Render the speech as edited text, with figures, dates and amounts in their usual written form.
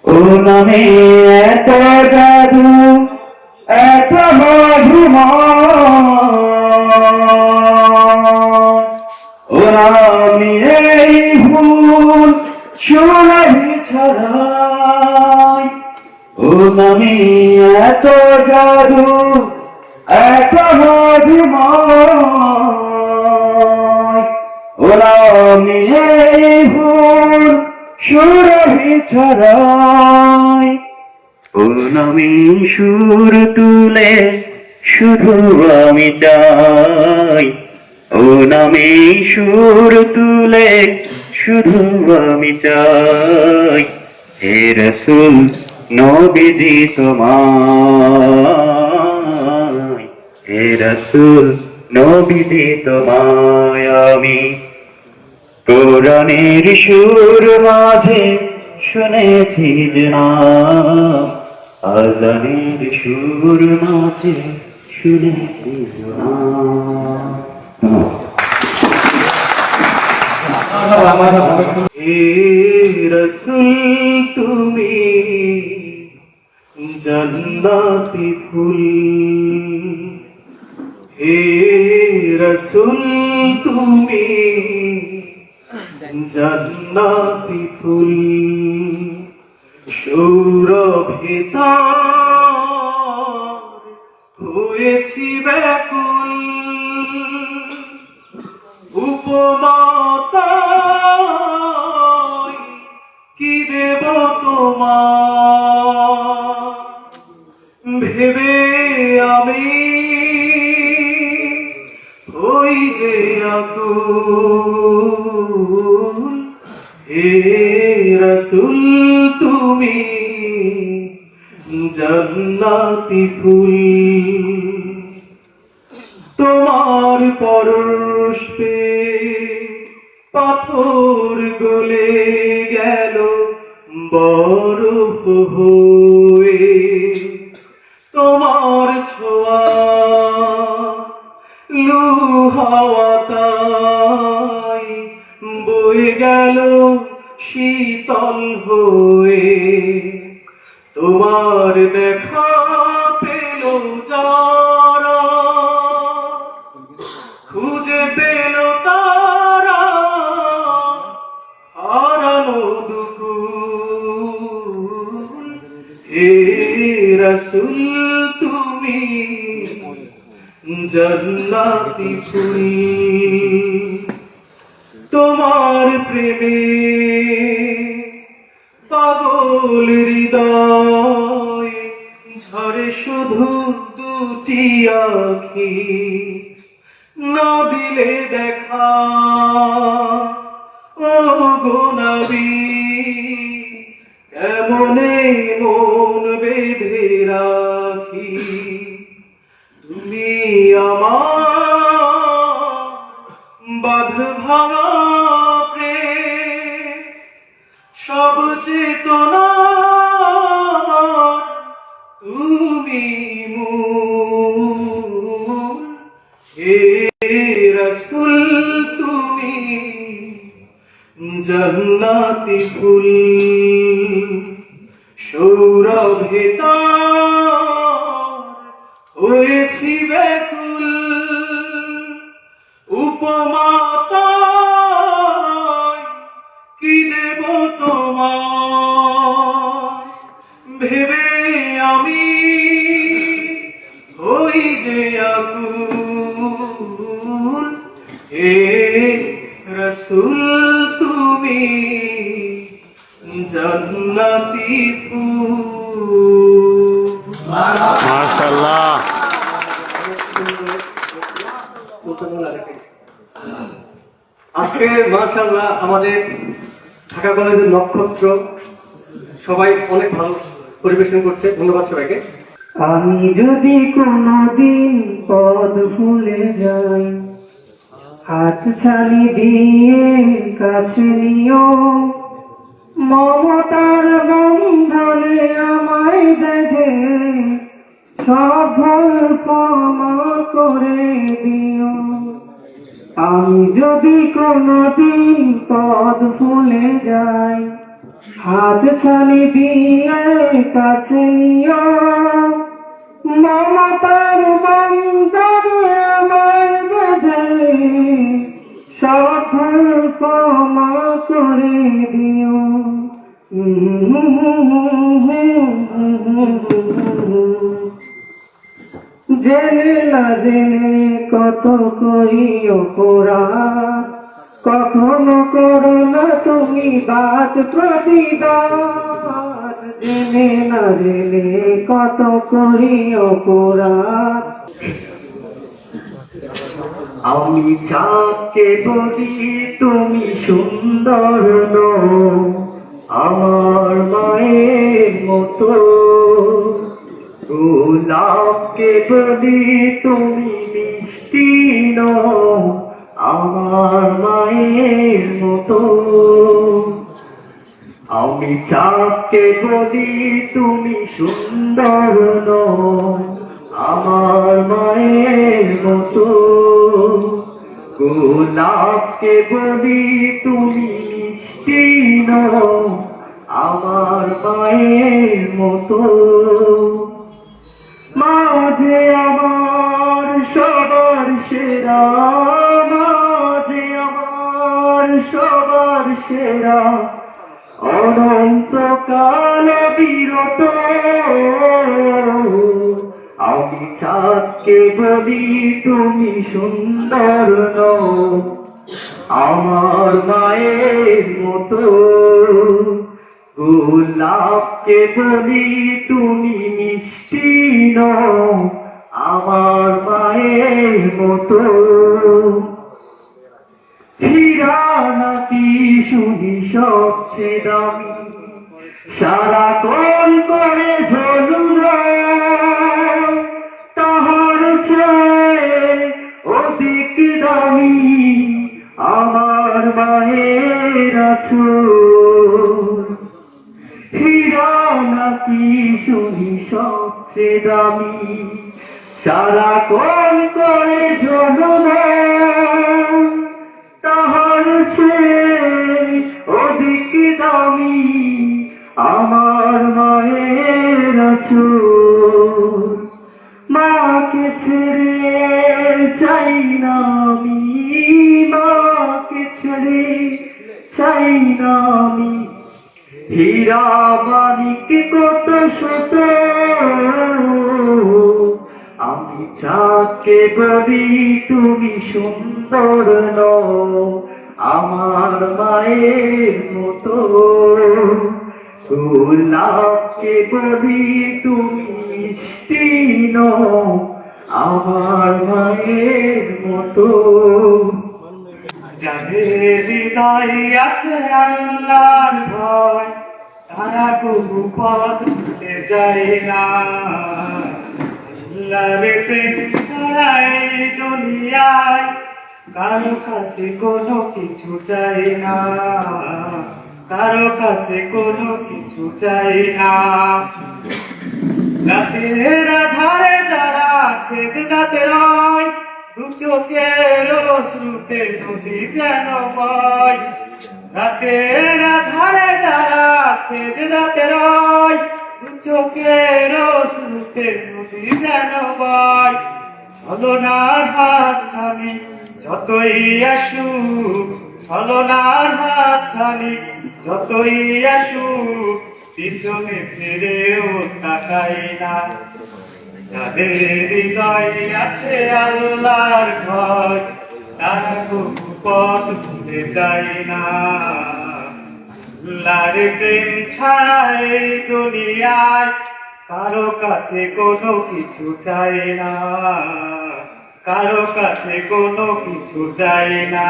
ও নামে এত জাদু, এত মধুময়, ও নামে এই ভুল সুরভি ছড়ায়। ও নামে এত জাদু, এত মধুময়, ও নামে এই ভুল সুরভি ছড়ায়। ও নামে সুর তুলে শুধু আমি চাই, ও নামে সুর তুলে শুধু আমি চাই। হে রাসূল নবীজি তোমায়, হে রাসূল নবীজি তোমায় আমি কোরআনের সুর মাঝে শুনেছি যে নাম, আযানের সুর মাঝে শুনেছি যে নাম। হে রাসূল তুমি জান্নাতি ফুল, হে রাসূল তুমি জান্নাতি ফুল, সৌরভে তার হয়েছি ব্যাকুল, উপমা তাই কি দেব তোমার, ভেবে আমি হই যে আকুল। হে রাসূল তুমি জান্নাতি ফুল, তোমার পরশ পেয়ে পাথর গলে গেল বরফ হয়ে, তোমার ছোঁয়া লু হাওয়া তাই বয়ে গেল শীতল হয়ে, তোমার দেখা পেল যারা খুঁজে পেল তারা হারানো দুকুল। হে রাসূল তুমি জান্নাতি ফুল, তোমার প্রেমে পাগল হৃদয় ঝরে শুধু দুটি আঁখি, না দিলে দেখা ও গো নবী কেমনে মন বেঁধে রাখি। তুমি আমার বাঁধ ভাঙা প্রেম, সব চেতনা তুমি মূল। হে রাসূল তুমি জান্নাতি ফুল, সৌরভে তার হয়েছি ব্যাকুল, উপমা তাই কি দেব তোমার, ভেবে আমি হই যে আকুল। হে রাসূল তুমি জান্নাতি ফুল। মাশাআল্লাহ। আজকে মাশাআল্লাহ আমাদের ঢাকা কলেজের নক্ষত্র সবাই অনেক ভালো পরিবেশন করছে, ধন্যবাদ সবাইকে। আমি যদি কোনদিন পদ ভুলে যাই, হাত ছানি দিয়ে কাছে নিও, মমতার বন্ধনে আমায় বেঁধে সব ভুল ক্ষমা করে দিও। আমি যদি কোনদিন পদ ভুলে যাই, হাত ছানি দিয়ে কাছে নিও, মমতার বন্ধনে আমায় বেঁধে সফল ক্ষমা করে দিও। জেনে না জেনে কত করি অপরাধ, কখনো করো না তুমি বাদ প্রতিবাদ। জেনে না জেনে কত করি অপরাধ। আমি যাকে বলি তুমি সুন্দর নও, আমার মায়ের মতো। গোলাপকে বলি তুমি মিষ্টি নও, আমার মায়ের মতো। আমি চাঁদকে বলি তুমি সুন্দর নও, আমার মায়ের মতো। গোলাপকে বলি তুমি মিষ্টি নও, আমার মায়ের মতো। মাঝে আমার সবার সেরা, মাঝে আমার সবার সেরা, অনন্তকাল বিরত। আমি চাঁদকে বলি তুমি সুন্দর নও, আমার মায়ের মতো। গোলাপকে বলি তুমি মিষ্টি নও, আমার মায়ের মতো। হীরা নাকি শুনি সবচেয়ে দামি, সারাক্ষণ করে ঝলমল, তাহার চেয়ে অধিক দামি আমার মায়ের আঁচল। হীরা নাকি শুনি সবচেয়ে দামি, সারাক্ষণ করে ঝলমল, তাহার চেয়ে অধিক দামি আমার মায়ের আঁচল। মাকে ছেড়ে চাই না আমি, মাকে ছেড়ে চাই না আমি। হীরা মানিক কত শত, আমি চাঁদকে বলি তুমি সুন্দর নও, আমার মায়ের মতো। গোলাপকে বলি তুমি মিষ্টি নও, আমার মায়ের মতো। যাদের হৃদয় আছে আল্লাহর ভয়, তারা কবু পথ ভুলে যায় না। আল্লাহর প্রেম ছাড়া এই দুনিয়ায় কারো কাছে কোনো কিছু চাই না, কারো কাছে কোনো কিছু চাই না। রাতের আধারে যারা সেজদাতে রয়, দু চোখের অশ্রুতে নদী যেন বয়। রাতের আধারে যারা সেজদাতে রয়, দু চোখের অশ্রুতে নদী যেন বয়। ছলনার হাত ছানি যতই আসুক, ছলনার হাত ছানি যতই আসুক, পিছনে ফিরেও তাকাই না। যাদের হৃদয় আছে আল্লাহর ভয়, তারা কবু পথ ভুলে যায় না। আল্লাহর প্রেম ছাড়া এই দুনিয়ায় কারো কাছে কোনো কিছু চাই না, কারো কাছে কোনো কিছু চাই না।